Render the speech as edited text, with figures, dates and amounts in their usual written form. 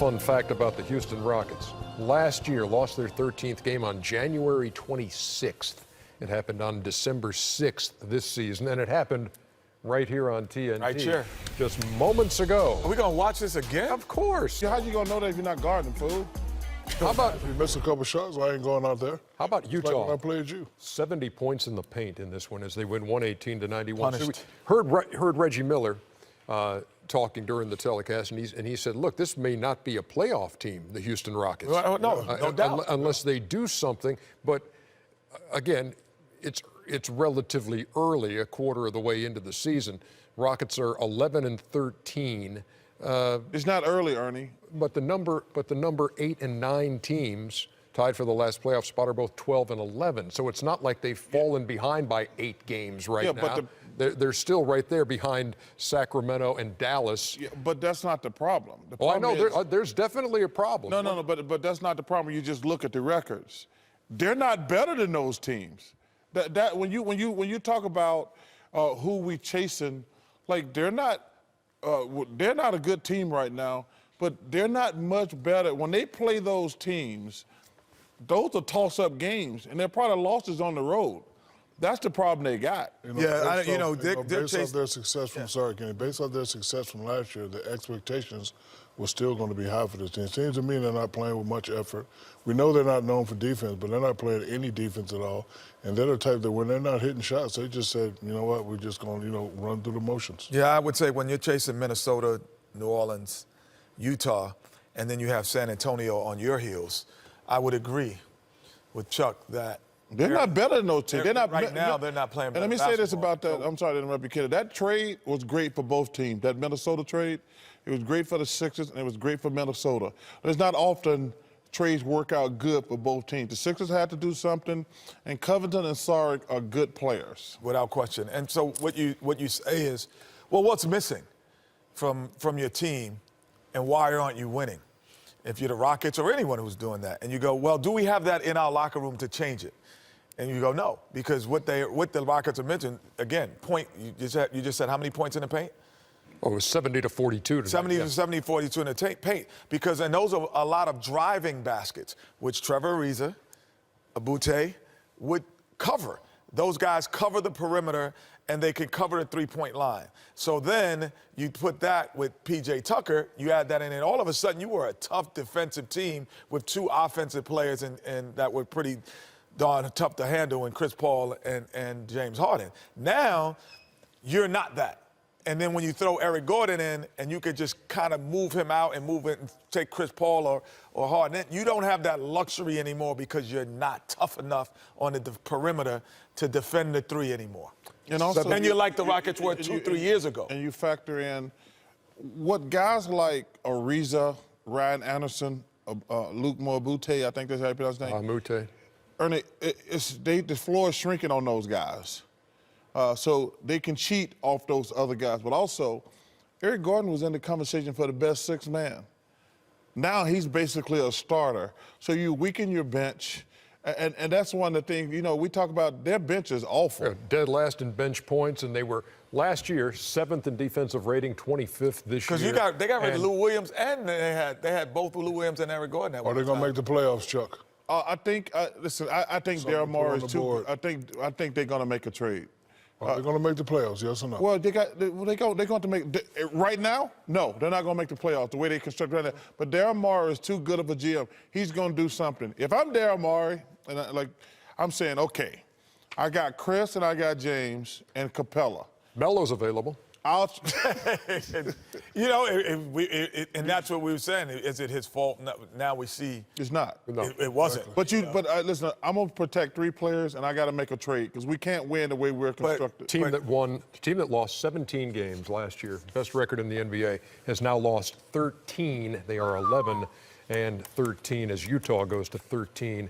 fun fact about the Houston Rockets. Last year, lost their 13th game on January 26th. It happened on December 6th this season, and it happened right here on TNT. Right here. Just moments ago. Are we going to watch this again? Of course. How you going to know that if you're not guarding, fool? How about You missed a couple shots, I ain't going out there. How about Like Utah? when I played you. 70 points in the paint in this one as they win 118-91. Punished. So we heard Reggie Miller talking during the telecast, and he said, look, this may not be a playoff team, the Houston Rockets. No doubt. Unless they do something. But, again, it's relatively early, a quarter of the way into the season. Rockets are 11-13. It's not early, Ernie. But the number 8 and 9 teams tied for the last playoff spot are both 12 and 11. So it's not like they've fallen behind by 8 games right now. But they're still right there behind Sacramento and Dallas. Yeah, but that's not the problem. I know there's definitely a problem. No, but that's not the problem. You just look at the records. They're not better than those teams. That when you talk about who we chasing, like they're not a good team right now, but they're not much better. When they play those teams, those are toss-up games, and they're probably losses on the road. That's the problem they got. Based off their success from based off their success from last year, the expectations were still going to be high for this team. It seems to me they're not playing with much effort. We know they're not known for defense, but they're not playing any defense at all. And they're the type that when they're not hitting shots, they just said, you know what, we're just going to, run through the motions. Yeah, I would say when you're chasing Minnesota, New Orleans, Utah, and then you have San Antonio on your heels, I would agree with Chuck that they're not better than those teams. They're not right now. They're not playing. And let me say this about that. I'm sorry to interrupt you, kid. That trade was great for both teams. That Minnesota trade, it was great for the Sixers and it was great for Minnesota. There's not often trades work out good for both teams. The Sixers had to do something, and Covington and Sarek are good players, without question. And so what you say is, well, what's missing from your team, and why aren't you winning? If you're the Rockets or anyone who's doing that, and you go, well, do we have that in our locker room to change it? And you go, no, because what the Rockets are mentioning, again, you just said how many points in the paint? Oh, it was 70-42 tonight. 70-42 in the paint. Because and those are a lot of driving baskets, which Trevor Ariza, Abute would cover. Those guys cover the perimeter, and they can cover the three-point line. So then you put that with P.J. Tucker, you add that in, and all of a sudden you were a tough defensive team with 2 offensive players and that were pretty darn tough to handle in Chris Paul and James Harden. Now you're not that. And then when you throw Eric Gordon in and you could just kind of move him out and move it and take Chris Paul or Harden in, you don't have that luxury anymore because you're not tough enough on the perimeter to defend the 3 anymore. And also, you're like the Rockets were 2-3 years ago. And you factor in what guys like Ariza, Ryan Anderson, Luke Moabute, I think that's how you pronounce his name. Moabute. Ernie, the floor is shrinking on those guys. So they can cheat off those other guys. But also, Eric Gordon was in the conversation for the best 6th man. Now he's basically a starter. So you weaken your bench. And that's one of the things, we talk about their bench is awful. Yeah, dead last in bench points, and they were last year 7th in defensive rating, 25th this year. Because they got rid of Lou Williams, and they had both Lou Williams and Eric Gordon. Are they going to make the playoffs, Chuck? I think Daryl Morey is too. I think they're going to make a trade. Are they going to make the playoffs, yes or no? Well, they're going to make right now. No, they're not going to make the playoffs the way they construct right now. But Daryl Morey is too good of a GM. He's going to do something. If I'm Daryl Morey, and I'm saying, okay, I got Chris and I got James and Capella. Melo's available. And that's what we were saying. Is it his fault? Now we see it's not. No. It wasn't. But listen, I'm gonna protect 3 players, and I got to make a trade because we can't win the way we're constructed. Team that lost 17 games last year, best record in the NBA, has now lost 13. They are 11-13 as Utah goes to 13-13.